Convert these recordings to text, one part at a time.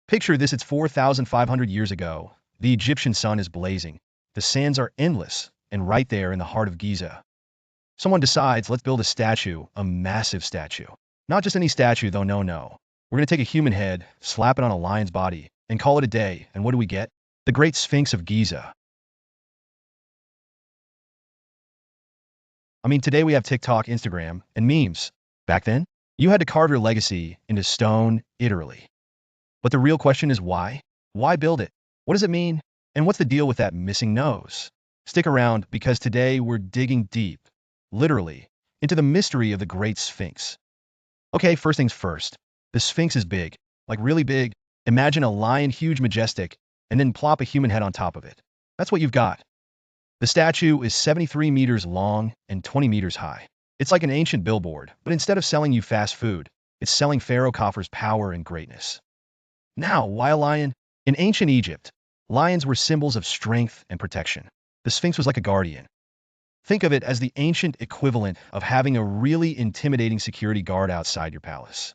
Picture this, it's 4,500 years ago. The Egyptian sun is blazing. The sands are endless, and right there in the heart of Giza, someone decides, let's build a statue, a massive statue. Not just any statue, though, no. We're going to take a human head, slap it on a lion's body, and call it a day. And what do we get? The Great Sphinx of Giza. I mean, today we have TikTok, Instagram, and memes. Back then, you had to carve your legacy into stone, literally. But the real question is why? Why build it? What does it mean? And what's the deal with that missing nose? Stick around, because today we're digging deep, literally, into the mystery of the Great Sphinx. Okay, first things first. The Sphinx is big, like really big. Imagine a lion, huge, majestic, and then plop a human head on top of it. That's what you've got. The statue is 73 meters long and 20 meters high. It's like an ancient billboard, but instead of selling you fast food, it's selling Pharaoh Khufu's power and greatness. Now, why a lion? In ancient Egypt, lions were symbols of strength and protection. The Sphinx was like a guardian. Think of it as the ancient equivalent of having a really intimidating security guard outside your palace.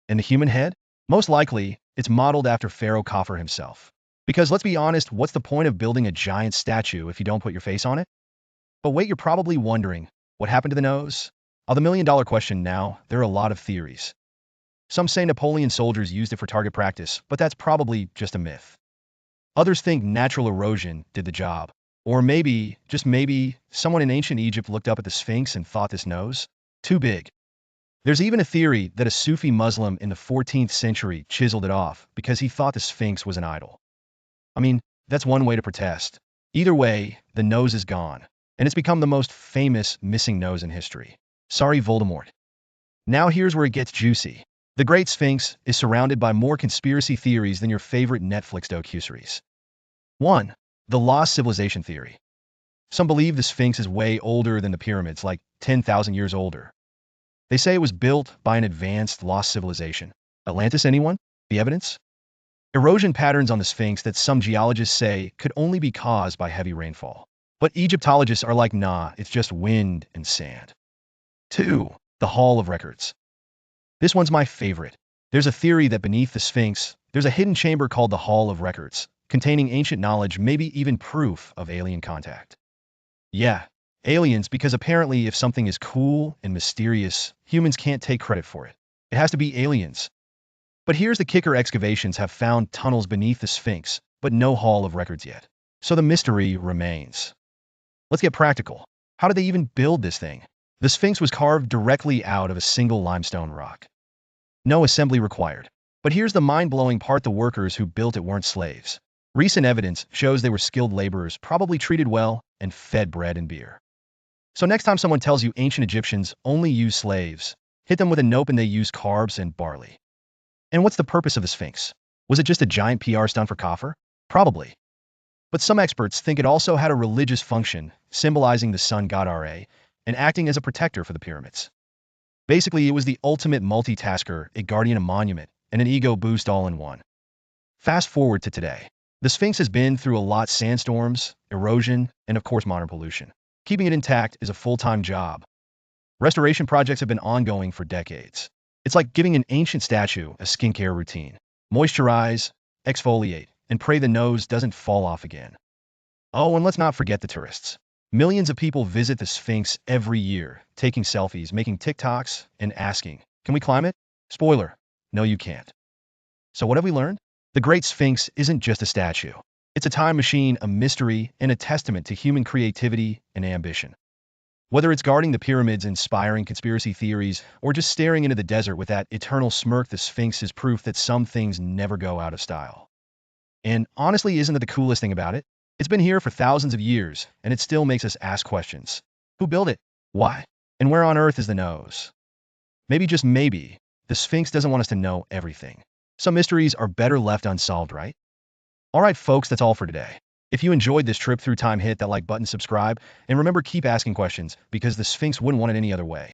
And the human head? Most likely, it's modeled after Pharaoh Khufu himself. Because let's be honest, what's the point of building a giant statue if you don't put your face on it? But wait, you're probably wondering, what happened to the nose? Oh, the million-dollar question now. There are a lot of theories. Some say Napoleon soldiers used it for target practice, but that's probably just a myth. Others think natural erosion did the job. Or maybe, just maybe, someone in ancient Egypt looked up at the Sphinx and thought this nose? Too big. There's even a theory that a Sufi Muslim in the 14th century chiseled it off because he thought the Sphinx was an idol. I mean, that's one way to protest. Either way, the nose is gone, and it's become the most famous missing nose in history. Sorry, Voldemort. Now here's where it gets juicy. The Great Sphinx is surrounded by more conspiracy theories than your favorite Netflix docuseries. 1. The lost civilization theory. Some believe the Sphinx is way older than the pyramids, like 10,000 years older. They say it was built by an advanced lost civilization. Atlantis, anyone? The evidence? Erosion patterns on the Sphinx that some geologists say could only be caused by heavy rainfall. But Egyptologists are like, nah, it's just wind and sand. 2. The Hall of Records. This one's my favorite. There's a theory that beneath the Sphinx, there's a hidden chamber called the Hall of Records, containing ancient knowledge, maybe even proof of alien contact. Yeah, aliens, because apparently if something is cool and mysterious, humans can't take credit for it. It has to be aliens. But here's the kicker, excavations have found tunnels beneath the Sphinx, but no Hall of Records yet. So the mystery remains. Let's get practical. How did they even build this thing? The Sphinx was carved directly out of a single limestone rock. No assembly required. But here's the mind-blowing part, the workers who built it weren't slaves. Recent evidence shows they were skilled laborers, probably treated well, and fed bread and beer. So next time someone tells you ancient Egyptians only used slaves, hit them with a nope, and they used carbs and barley. And what's the purpose of the Sphinx? Was it just a giant PR stunt for Khufu? Probably. But some experts think it also had a religious function, symbolizing the sun god Ra, and acting as a protector for the pyramids. Basically, it was the ultimate multitasker, a guardian, a monument, and an ego boost all in one. Fast forward to today. The Sphinx has been through a lot: sandstorms, erosion, and of course modern pollution. Keeping it intact is a full-time job. Restoration projects have been ongoing for decades. It's like giving an ancient statue a skincare routine. Moisturize, exfoliate, and pray the nose doesn't fall off again. Oh, and let's not forget the tourists. Millions of people visit the Sphinx every year, taking selfies, making TikToks, and asking, can we climb it? Spoiler, no you can't. So what have we learned? The Great Sphinx isn't just a statue. It's a time machine, a mystery, and a testament to human creativity and ambition. Whether it's guarding the pyramids, inspiring conspiracy theories, or just staring into the desert with that eternal smirk, the Sphinx is proof that some things never go out of style. And honestly, isn't that the coolest thing about it? It's been here for thousands of years, and it still makes us ask questions. Who built it? Why? And where on earth is the nose? Maybe, just maybe, the Sphinx doesn't want us to know everything. Some mysteries are better left unsolved, right? Alright folks, that's all for today. If you enjoyed this trip through time, hit that like button, subscribe, and remember, keep asking questions, because the Sphinx wouldn't want it any other way.